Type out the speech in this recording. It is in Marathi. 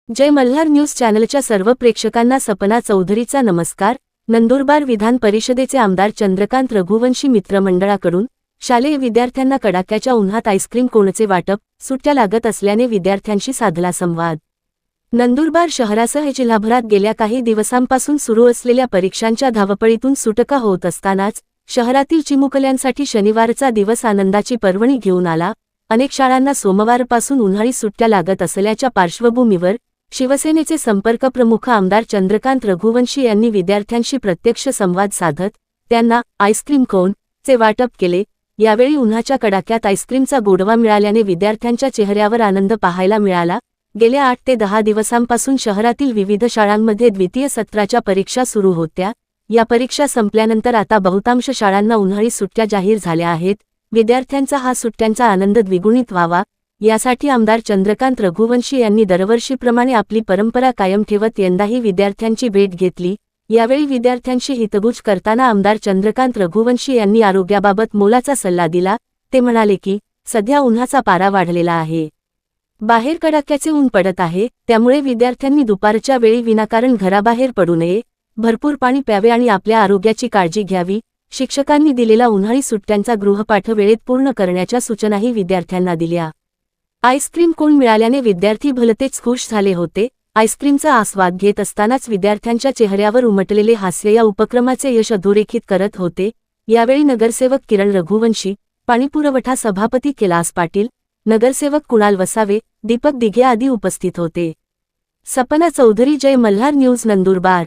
जय मल्हार न्यूज चॅनलच्या सर्व प्रेक्षकांना सपना चौधरीचा नमस्कार। नंदुरबार विधान परिषदेचे आमदार चंद्रकांत रघुवंशी मित्रमंडळाकडून शालेय विद्यार्थ्यांना कडाक्याच्या उन्हात आईस्क्रीम कोणचे वाटप, सुट्ट्या लागत असल्याने विद्यार्थ्यांशी साधला संवाद। नंदुरबार शहरासह जिल्हाभरात गेल्या काही दिवसांपासून सुरू असलेल्या परीक्षांच्या धावपळीतून सुटका होत असतानाच शहरातील चिमुकल्यांसाठी शनिवारचा दिवस आनंदाची पर्वणी घेऊन आला। अनेक शाळांना सोमवारपासून उन्हाळी सुट्ट्या लागत असल्याच्या पार्श्वभूमीवर शिवसेनेचे संपर्क प्रमुख आमदार चंद्रकांत रघुवंशी यांनी विद्यार्थ्यांशी प्रत्यक्ष संवाद साधत त्यांना आईस्क्रीम कोन चे वाटप केले। यावेळी उन्हाच्या कडाक्यात आईस्क्रीमचा गोडवा मिळाल्याने विद्यार्थ्यांच्या चेहऱ्यावर आनंद पाहायला मिळाला। गेल्या 8 ते 10 दिवसांपासून शहरातील विविध शाळांमध्ये द्वितीय सत्राच्या परीक्षा सुरू होत्या। या परीक्षा संपल्यानंतर आता बहुतांश शाळांना उन्हाळी सुट्ट्या जाहीर झाल्या आहेत। विद्यार्थ्यांचा हा सुट्ट्यांचा आनंद द्विगुणित व्हावा यासाठी आमदार चंद्रकांत रघुवंशी यांनी दरवर्षीप्रमाणे आपली परंपरा कायम ठेवत यंदाही विद्यार्थ्यांची भेट घेतली। यावेळी विद्यार्थ्यांशी हितगुज करताना आमदार चंद्रकांत रघुवंशी यांनी आरोग्याबाबत मोलाचा सल्ला दिला। ते म्हणाले की सध्या उन्हाचा पारा वाढलेला आहे, बाहेर कडाक्याचे ऊन पडत आहे, त्यामुळे विद्यार्थ्यांनी दुपारच्या वेळी विनाकारण घराबाहेर पडू नये, भरपूर पाणी प्यावे आणि आपल्या आरोग्याची काळजी घ्यावी। शिक्षकांनी दिलेला उन्हाळी सुट्ट्यांचा गृहपाठ वेळेत पूर्ण करण्याच्या सूचनाही विद्यार्थ्यांना दिल्या। आईस्क्रीम कोन मिळाल्याने विद्यार्थी भलतेच खुश झाले होते। आईस्क्रीमचा आस्वाद घेत असतानाच विद्यार्थ्यांच्या चेहऱ्यावर उमटलेले हास्य या उपक्रमाचे यश अधोरेखित करत होते। यावेळी नगरसेवक किरण रघुवंशी, पाणीपुरवठा सभापती कैलास पाटील, नगरसेवक कुणाल वसावे, दीपक दिघे आदी उपस्थित होते। सपना चौधरी, जय मल्हार न्यूज, नंदुरबार।